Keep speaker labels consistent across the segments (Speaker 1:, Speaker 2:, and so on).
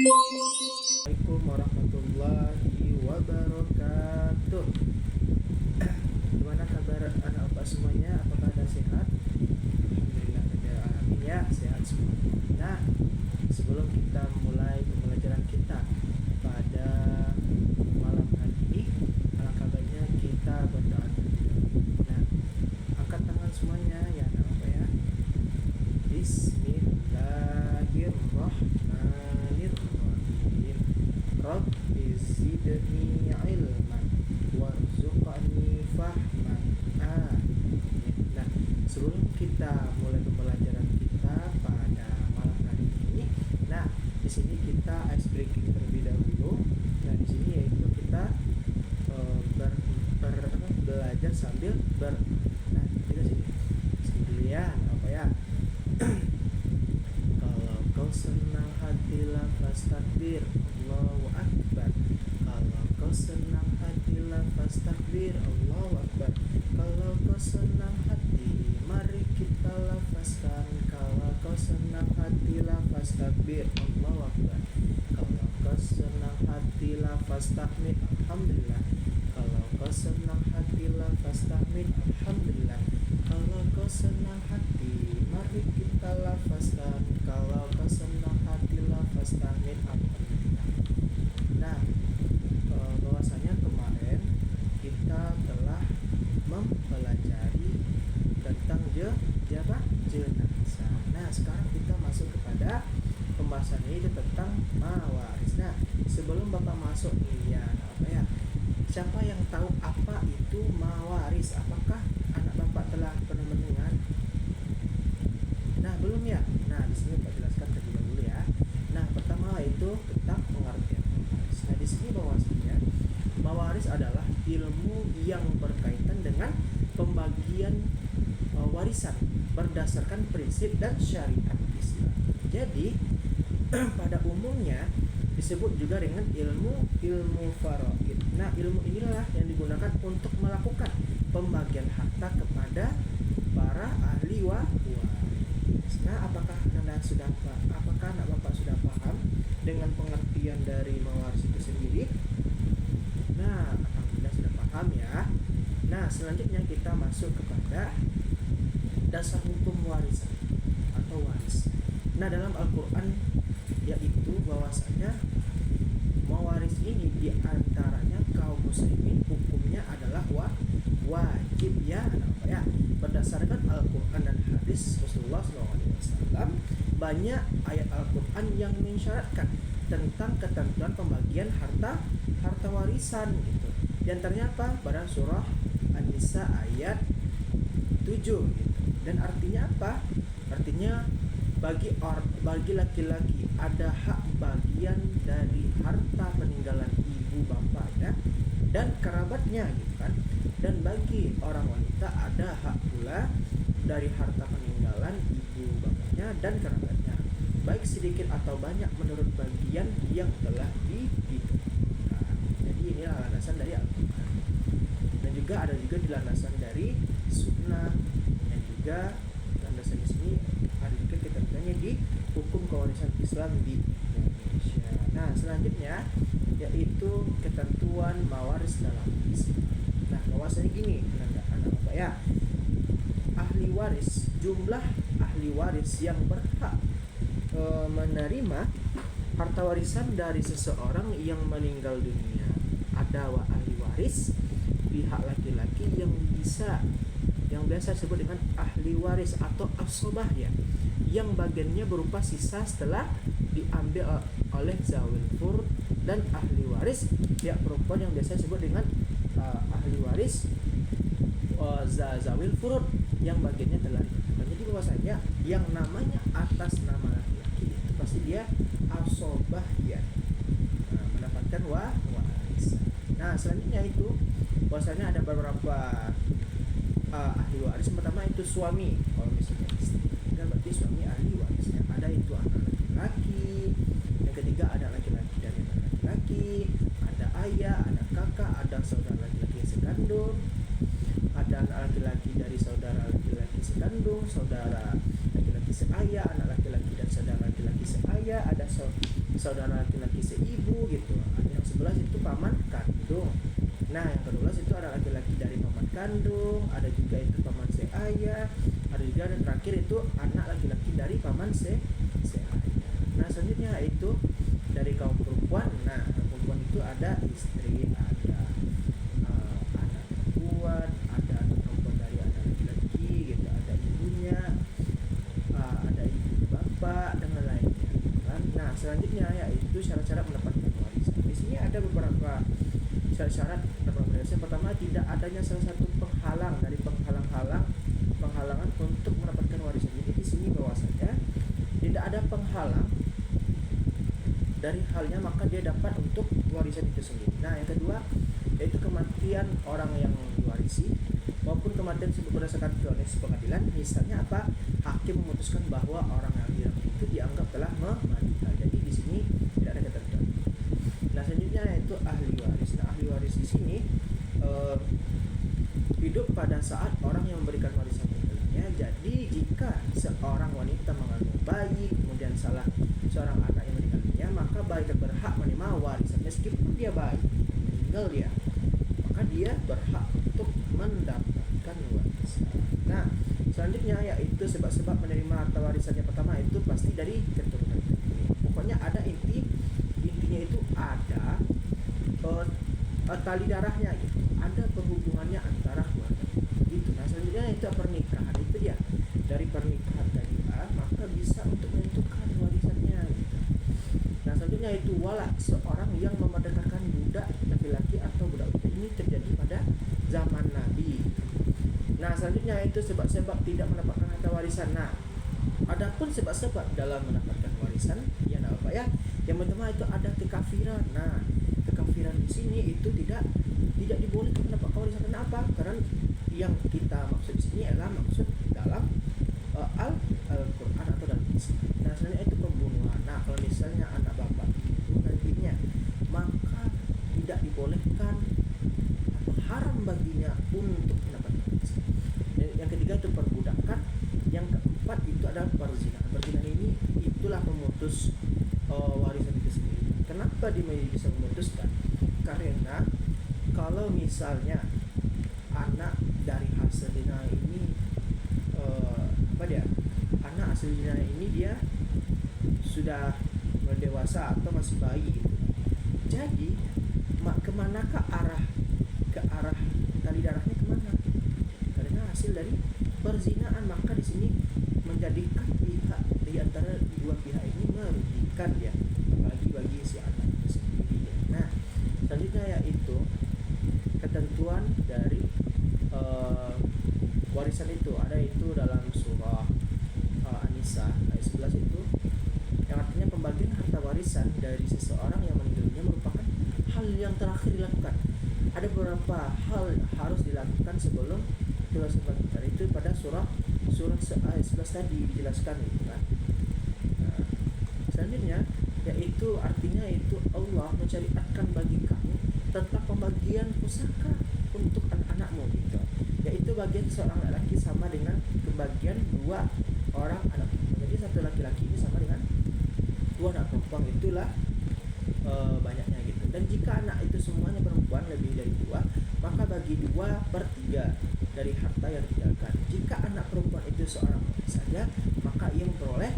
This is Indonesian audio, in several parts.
Speaker 1: Assalamualaikum warahmatullahi wabarakatuh. Gimana kabar anak bapak semuanya? Apakah ada sehat? Alhamdulillah ya, sehat semua. Nah, sebelum kita mulai pembelajaran kita pada malam hari ini, alangkah baiknya kita berdoa dulu. Nah, angkat tangan semuanya ya anak bapak ya. Bismillahirrahmanirrahim. Rabbi zidni ilman warzuqni fahman. Nah, sebelum kita mulai pembelajaran kita pada malam hari ini, nah di sini kita ice breaking terlebih dahulu. Nah di sini yaitu kita belajar sambil nah kita sini dulu ya apa ya. Kalau kau senang hati lafaz takbir Allahu Akbar. Kalau kau senang hati lafaz takbir Allahu Akbar. Kalau kau senang hati mari kita lafazkan. Kalau kau senang hati lafaz takbir Allahu Akbar. Kalau kau senang hati lafaz tahmid alhamdulillah. Kalau kau senang hati lafaz tahmid alhamdulillah. Kalau kau senang hati mari kita lafazkan. Kalau kau senang hati lafaz tahmid alhamdulillah. Nah, bahwasanya kemarin kita telah mempelajari tentang jenazah. Nah, sekarang kita masuk kepada pembahasan ini tentang mawaris. Nah, sebelum Bapak masuk nih ya, apa ya? Siapa yang tahu apa itu mawaris? Apakah anak Bapak telah pernah mendengar? Nah, belum ya? Nah, di sini Bapak jelaskan terlebih dahulu ya. Nah, pertama itu tentang pengertian mawaris. Nah, di sini bahwasanya mawaris adalah ilmu yang berkaitan dengan pembagian warisan berdasarkan prinsip dan syariat Islam. Jadi, pada umumnya disebut juga dengan ilmu faraid. Nah, ilmu inilah yang digunakan untuk melakukan pembagian harta kepada para ahli waris. Nah, apakah anak Bapak sudah paham dengan pengertian dari mawaris itu sendiri? Nah, alhamdulillah sudah paham ya. Nah, selanjutnya kita masuk kepada dasar hukum warisan atau waris. Nah, dalam Al-Qur'an yaitu bahwasanya mawaris ini diantaranya kaum muslimin hukumnya adalah wajib ya, berdasarkan Al-Quran dan hadis Rasulullah SAW. Banyak ayat Al-Quran yang mensyaratkan tentang ketentuan pembagian harta warisan gitu. Di antaranya apa? Pada surah An-Nisa ayat 7 gitu. Dan artinya apa? Artinya bagi laki-laki ada hak bagian dari harta peninggalan ibu bapaknya dan kerabatnya gitu kan. Dan bagi orang wanita ada hak pula dari harta peninggalan ibu bapaknya dan kerabatnya, baik sedikit atau banyak menurut bagian yang telah ditentukan. Jadi inilah landasan dari Al-Quran. Dan juga ada juga di landasan dari sunnah, dan juga landasan di sini ada juga ketentuannya di hukum kewarisan Islam di Indonesia. Nah, selanjutnya yaitu ketentuan mawaris dalam Islam. Nah, bahwasanya gini, anak Bapak ya. Jumlah ahli waris yang berhak menerima harta warisan dari seseorang yang meninggal dunia. Ada ahli waris pihak laki-laki yang biasa disebut dengan ahli waris atau asobah ya, yang bagiannya berupa sisa setelah diambil oleh zawil furud, dan ahli waris pihak perempuan yang biasa disebut dengan ahli waris zawil furud yang bagiannya telah ditentukan. Jadi bahwasanya yang namanya atas nama laki-laki itu pasti dia asobah ya, mendapatkan waris. Nah, selanjutnya itu bahwasanya ada beberapa ahli waris. Yang pertama itu suami, kalau misalnya istri, dan berarti suami ahli warisnya. Ada itu anak laki-laki. Yang ketiga ada laki-laki dari anak laki-laki, ada ayah, ada kakak, ada saudara laki-laki yang sekandung, ada anak laki-laki dari saudara laki-laki sekandung, saudara laki-laki laki-laki seayah, anak laki-laki dan saudara laki-laki seayah, ada saudara laki-laki seibu gitu. Yang 11 itu paman kandung. Nah, yang ke-12 itu ada laki-laki dari paman kandung, ada juga itu paman seayah, ada juga dan terakhir itu anak laki-laki dari paman seayah. Nah, selanjutnya itu dari kaum perempuan. Nah, kaum perempuan itu ada istri, ada anak perempuan, ada anak perempuan dari anak laki-laki gitu, ada ibunya, ada ibu bapak dan lainnya kan. Nah, selanjutnya yaitu syarat-syarat mendapatkan warisan. Di sini ada beberapa syarat-syarat mendapatkan warisan. Pertama, tidak adanya salah satu penghalang dari penghalangan untuk mendapatkan warisan. Jadi di sini bahwasanya tidak ada penghalang dari halnya maka dia dapat untuk warisan itu sendiri. Nah, yang kedua yaitu kematian orang yang diwarisi maupun kematian berdasarkan vonis pengadilan. Misalnya apa? Hakim memutuskan bahwa orang yang hilang itu dianggap telah meninggal. Jadi di sini tidak ada ketentuan. Nah, selanjutnya yaitu ahli waris. Nah, ahli waris di sini hidup pada saat orang yang memberikan warisan meninggalnya. Jadi jika seorang wanita mengandung bayi kemudian salah seorang anak yang meninggalnya, maka bayi berhak menerima warisan meskipun dia bayi meninggal dia, maka dia berhak untuk mendapatkan warisan. Nah, selanjutnya yaitu sebab-sebab menerima harta warisan. Yang pertama itu pasti dari keturunan. Pokoknya ada intinya itu ada tali darahnya gitu, ada perhubungannya antara keluarga gitu. Nah, selanjutnya itu pernikahan, itu dia dari pernikahan tadi maka bisa untuk menentukan warisannya gitu. Nah, selanjutnya itu wala, seorang yang memerdekakan budak laki-laki atau budak wanita. Ini terjadi pada zaman Nabi. Nah, selanjutnya itu sebab-sebab tidak mendapatkan harta warisan. Nah, adapun sebab-sebab dalam mendapatkan warisan ya apa ya? Yang pertama itu ada kekafiran. Nah, kekafiran di sini itu tidak dibolehkan mendapatkan warisan. Kenapa? Karena yang kita maksud di sini adalah maksud dalam Al-Quran atau dalam Islam. Nah, selanjutnya itu pembunuhan. Nah, kalau misalnya anak bapak itu nantinya maka tidak dibolehkan atau haram baginya untuk mendapatkan warisan. Yang ketiga itu perbudakan. Yang keempat itu adalah perzinahan. Perzinahan ini itulah memutus warisan itu sendiri. Kenapa dia bisa memutuskan? Karena kalau misalnya anak dari hasil zina ini anak hasil zina ini dia sudah dewasa atau masih bayi gitu. Jadi kemanakah ke arah tali darahnya kemana? Karena hasil dari perzinahan, maka di sini menjadikan pihak di antara dua pihak ini merugikan ya, apalagi bagi si anak itu sendiri ya. Nah, selanjutnya yaitu ketentuan dari warisan itu ada itu dalam surah An-Nisa ayat 11 itu yang artinya pembagian harta warisan dari seseorang yang meninggalnya merupakan hal yang terakhir dilakukan. Ada beberapa hal harus dilakukan sebelum dilaksanakan. Itu pada surat ayat 11 tadi dijelaskan gitu kan. Nah, selanjutnya yaitu artinya itu Allah mensyariatkan bagi kamu tentang pembagian pusaka untuk anak-anakmu gitu. Yaitu bagian seorang laki-laki sama dengan kebagian dua orang anak perempuan. Jadi satu laki-laki ini sama dengan dua anak perempuan, itulah banyaknya gitu. Dan jika anak itu semuanya perempuan lebih dari dua, maka bagi 2/3 dari harta yang ditinggalkan. Jika anak perempuan itu seorang saja, maka ia memperoleh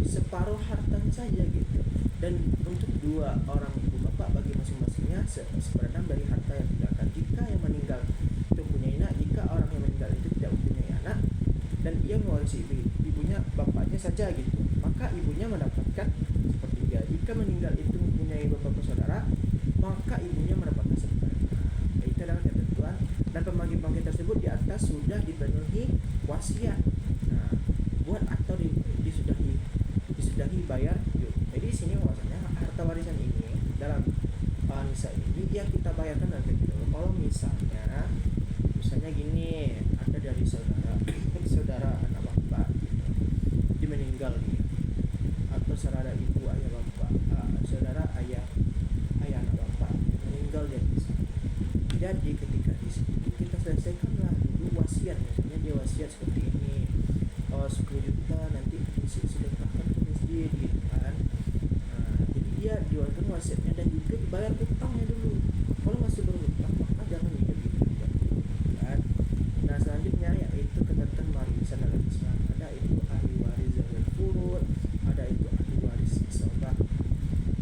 Speaker 1: separuh hartanya saja gitu. Dan untuk dua orang ibu bapak bagi masing-masingnya seperenam dari harta yang ditinggalkan. Jika yang meninggal itu mempunyai anak, jika orang yang meninggal itu tidak mempunyai anak dan ia mewarisi ibunya bapaknya saja gitu, maka ibunya mendapatkan sepertiga. Jika meninggal itu mempunyai bapak bersaudara, maka ibunya mendapatkan sepertiga. Itu adalah ketentuan, dan pembagi-pembagi tersebut di atas sudah dipenuhi wasiat. Nah, buat atau disudahi bayar yuk. Jadi di sini maksudnya harta warisan ini dalam Nisa ini yang kita bayarkan nanti gitu. Kalau misalnya gini, ada dari saudara anak bapak gitu, dia meninggal dia, atau saudara ibu ayah bapak, saudara ayah anak bapak meninggal dia. Jadi ketika di situ kita selesaikanlah dulu wasiat. Misalnya dia wasiat seperti ini, 10 juta nanti sedekahkan ke masjid gitu kan. Nah, jadi dia jualkan wasiatnya dan juga bayar utangnya dulu. Kalau masih berhutang maka jangan hidup gitu kan. Nah selanjutnya yaitu ketentuan warisan dalam Islam. Ada itu ahli waris zawil furud, ada itu ahli waris asobah,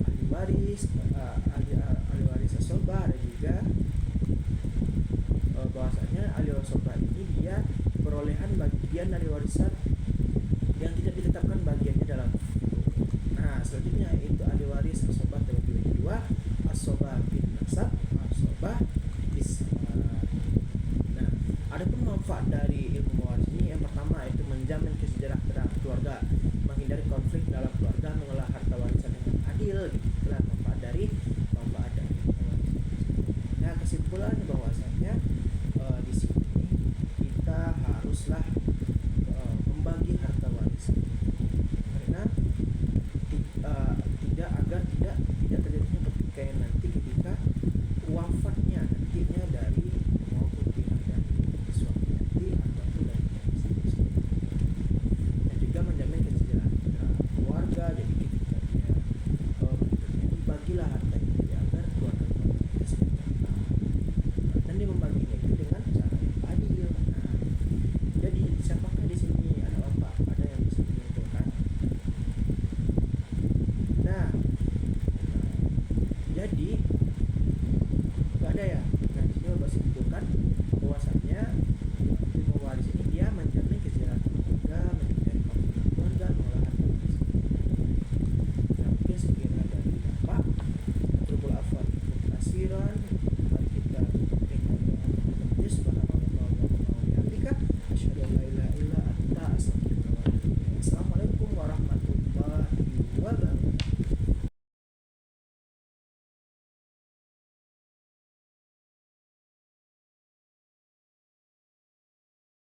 Speaker 1: ahli waris asobah, ada juga bahwasanya ahli waris asobah ini dia perolehan bagian dari warisan yang tidak ditetapkan bagiannya dalam. Nah selanjutnya itu ahli waris asobah terbagi dua, asobah bin nasab, asobah bis. Nah adapun manfaat dari ilmu mewaris ini, yang pertama itu menjamin kesejahteraan keluarga, menghindari konflik dalam keluarga.